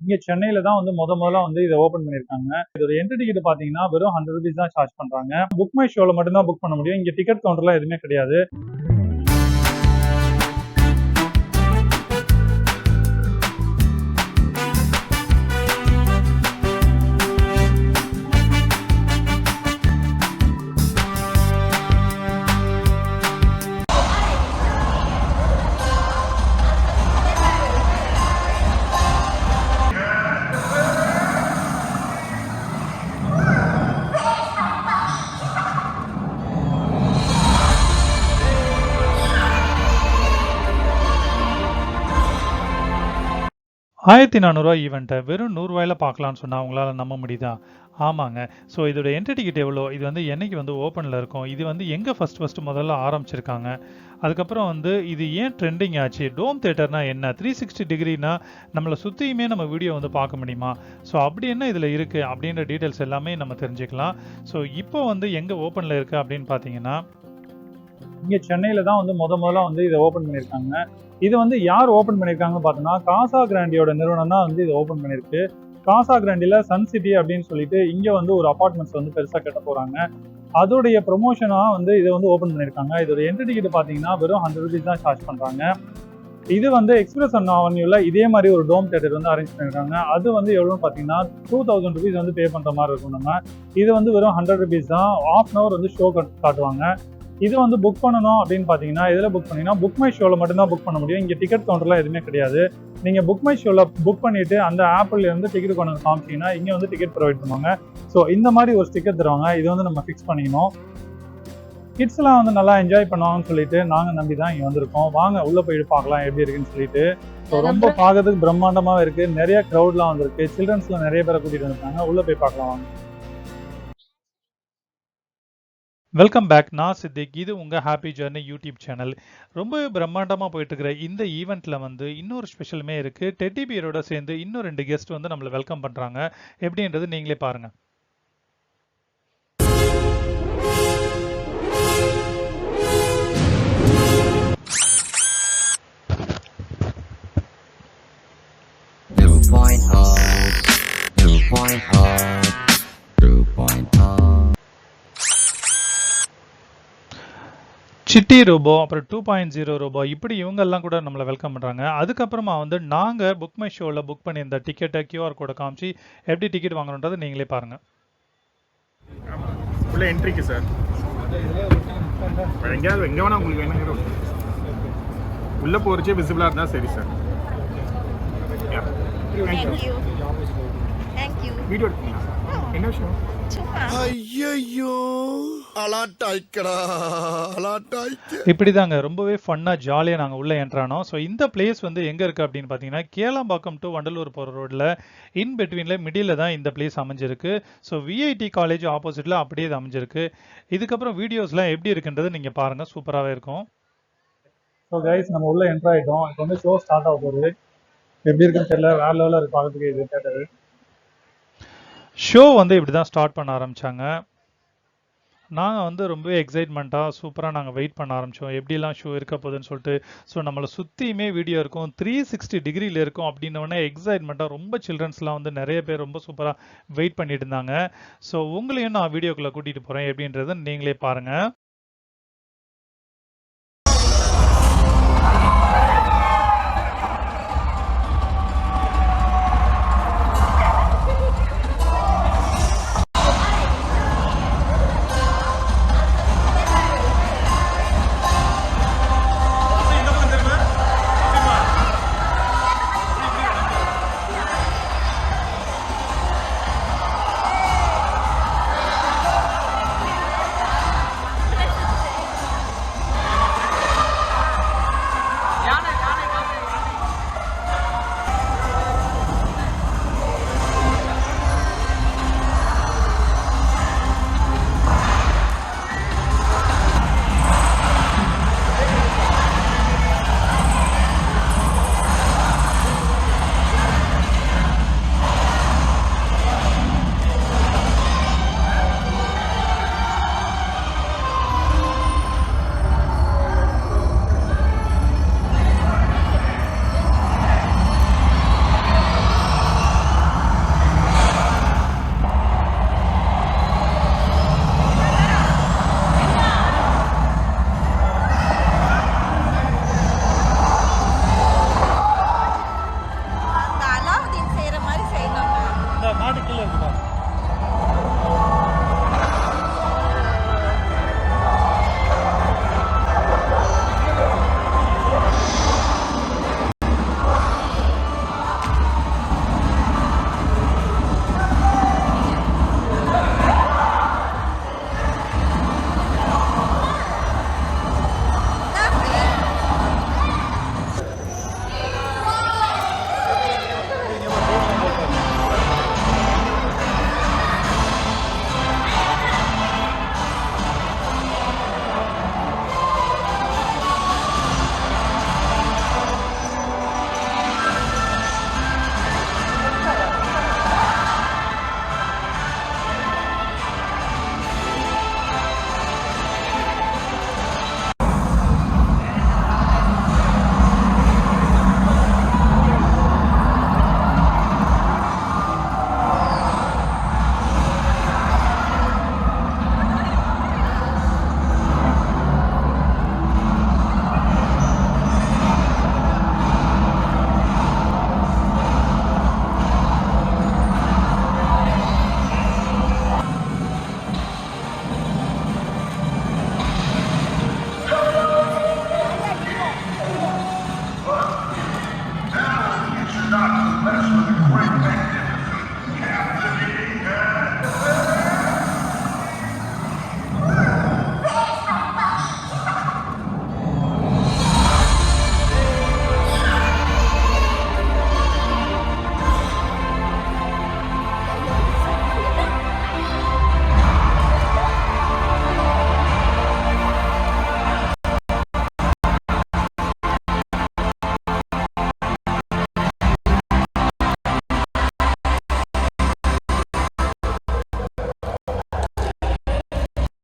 இங்க சென்னையில தான் வந்து முதல்ல வந்து இதை ஓபன் பண்ணிருக்காங்க. இதோட என்ட்ரி டிக்கெட் பாத்தீங்கன்னா வெறும் 100 rupees தான் சார்ஜ் பண்றாங்க. புக் மை ஷோல மட்டும் தான் புக் பண்ண முடியும். இங்க டிக்கெட் கவுண்டர்லாம் எதுவுமே கிடையாது. ₹1400 ஈவெண்ட்டை வெறும் ₹100 பார்க்கலான்னு சொன்னா உங்களால நம்ப முடியுதா? ஆமாங்க. ஸோ இதோட என்ட்ரி டிக்கெட் எவ்வளோ? இது வந்து என்னைக்கு வந்து ஓப்பன்ல இருக்கும்? இது வந்து எங்க ஃபர்ஸ்ட் முதல்ல ஆரம்பிச்சிருக்காங்க? அதுக்கப்புறம் வந்து இது ஏன் ட்ரெண்டிங் ஆச்சு? டோம் தியேட்டர்னா என்ன? 360 டிகிரினா நம்மள சுத்தியுமே நம்ம வீடியோ வந்து பார்க்க முடியுமா? ஸோ அப்படி என்ன இதுல இருக்கு? அப்படின்ற டீடைல்ஸ் எல்லாமே நம்ம தெரிஞ்சுக்கலாம். ஸோ இப்போ வந்து எங்க ஓப்பன்ல இருக்கு அப்படின்னு பார்த்தீங்கன்னா, இங்க சென்னையில தான் வந்து முதல்ல வந்து இதை ஓபன் பண்ணிருக்காங்க. இது வந்து யார் ஓபன் பண்ணிருக்காங்கன்னு பார்த்தோம்னா காசா கிராண்டியோட நிறுவனம் தான் வந்து இதை ஓபன் பண்ணிருக்கு. காசா கிராண்டில சன் சிட்டி அப்படின்னு சொல்லிட்டு இங்க வந்து ஒரு அபார்ட்மெண்ட்ஸ் வந்து பெருசா கட்ட போறாங்க. அதோடைய ப்ரொமோஷனா வந்து இதை வந்து ஓபன் பண்ணிருக்காங்க. இதோட என்ட்ரி டிக்கெட் பாத்தீங்கன்னா வெறும் 100 rupees தான் சார்ஜ் பண்றாங்க. இது வந்து எக்ஸ்பிரஸ் அவென்யூல இதே மாதிரி ஒரு டோம் தியேட்டர் வந்து அரேஞ்ச் பண்ணிருக்காங்க. அது வந்து எவ்வளவுன்னு பாத்தீங்கன்னா 2000 rupees வந்து பே பண்ற மாதிரி இருக்கும். நம்ம இது வந்து வெறும் 100 rupees தான். ½ an hour வந்து ஷோ காட்டுவாங்க. இது வந்து புக் பண்ணணும் அப்படின்னு பார்த்தீங்கன்னா இதில் புக் பண்ணிங்கன்னா புக் மை ஷோவில் மட்டும்தான் புக் பண்ண முடியும். இங்கே டிக்கெட் கவுண்டர்லாம் எதுவுமே கிடையாது. நீங்கள் புக் மை ஷோவில் புக் பண்ணிவிட்டு அந்த ஆப்பில் இருந்து டிக்கெட் கொண்டு வந்து காமிச்சிங்கன்னா இங்கே வந்து டிக்கெட் ப்ரொவைட் பண்ணுவாங்க. ஸோ இந்த மாதிரி ஒரு ஸ்டிக்கர் தருவாங்க. இது வந்து நம்ம ஃபிக்ஸ் பண்ணிக்கணும். கிட்ஸ்லாம் வந்து நல்லா என்ஜாய் பண்ணுவாங்கன்னு சொல்லிட்டு நாங்கள் நம்பி தான் இங்கே வந்திருக்கோம். வாங்க உள்ளே போயிட்டு பார்க்கலாம் எப்படி இருக்குன்னு சொல்லிட்டு. ஸோ ரொம்ப பார்க்கறதுக்கு பிரம்மாண்டமாக இருக்குது. நிறைய க்ரௌட்லாம் வந்திருக்கு. சில்ட்ரன்ஸ்லாம் நிறைய பேரை கூட்டிகிட்டு வந்திருக்காங்க. உள்ளே போய் பார்க்கலாம் வாங்க. Welcome back. நான் சித்திக். இது உங்க ஹாப்பி ஜர்னி யூடியூப் சேனல். ரொம்பவே பிரம்மாண்டமா போயிட்டு இருக்கிற இந்த ஈவெண்ட்ல வந்து இன்னொரு ஸ்பெஷலுமே இருக்கு. டெட்டி பியரோட சேர்ந்து இன்னும் 2 கெஸ்ட் வந்து நம்மள வெல்கம் பண்றாங்க. எப்படின்றது நீங்களே பாருங்க. சிட்டி ரோபோ, அப்புறம் 2.0 ரோபோ, இப்படி இவங்கெல்லாம் கூட நம்மளை வெல்கம் பண்ணுறாங்க. அதுக்கப்புறமா வந்து நாங்கள் புக் மை ஷோவில் புக் பண்ணியிருந்த டிக்கெட்டை QR கோடை காமிச்சு எப்படி டிக்கெட் வாங்கணுன்றதை நீங்களே பாருங்கள். உள்ள என்ட்ரிக்கு சார் எங்கேயாவது எங்கே வேணால் உங்களுக்கு வேணுங்கிற உள்ளே போகிறச்சே விசிபிளாக இருந்தால் சரி சார். வீடியோ எடுத்தீங்களா? என்ன விஷயம்? இப்படிதாங்க ரொம்பவே ஃபன்னா ஜாலியாக நாங்கள் உள்ள என்ட்ரானோம். ஸோ இந்த பிளேஸ் வந்து எங்கே இருக்குது அப்படின்னு பார்த்தீங்கன்னா கேளம்பாக்கம் டு வண்டலூர் போகிற ரோட்டில் இன் பிட்வீனில் மிடில் தான் இந்த பிளேஸ் அமைஞ்சிருக்கு. ஸோ VIT காலேஜ் ஆப்போசிட்டில் அப்படியே இது அமைஞ்சிருக்கு. இதுக்கப்புறம் வீடியோஸ்லாம் எப்படி இருக்குன்றது நீங்கள் பாருங்கள், சூப்பராகவே இருக்கும். ஸோ கைஸ் நம்ம உள்ள என்ட்ரு ஆகிட்டோம். இப்போ வந்து ஷோ ஸ்டார்ட் ஆக போகுது. எப்படி இருக்குன்னு தெரியல, வேற லெவலில் இருக்கு பார்க்கறதுக்கு இது தேட்டரு. ஷோ வந்து இப்படி தான் ஸ்டார்ட் பண்ண ஆரம்பித்தாங்க. நாங்கள் வந்து ரொம்பவே எக்ஸைட்மெண்ட்டாக சூப்பராக நாங்கள் வெயிட் பண்ண ஆரம்பித்தோம். எப்படிலாம் ஷோ இருக்க போகுதுன்னு சொல்லிட்டு. ஸோ நம்மளை சுற்றியுமே வீடியோ இருக்கும், 360 டிகிரியில் இருக்கும். அப்படின்னோடனே எக்ஸைட்மெண்ட்டாக ரொம்ப சில்ட்ரன்ஸ்லாம் வந்து நிறைய பேர் ரொம்ப சூப்பராக வெயிட் பண்ணிட்டு இருந்தாங்க. ஸோ உங்களையும் நான் வீடியோக்குள்ளே கூட்டிகிட்டு போகிறேன், எப்படின்றத நீங்களே பாருங்கள். மாட்டு கீழே இருக்குப்பா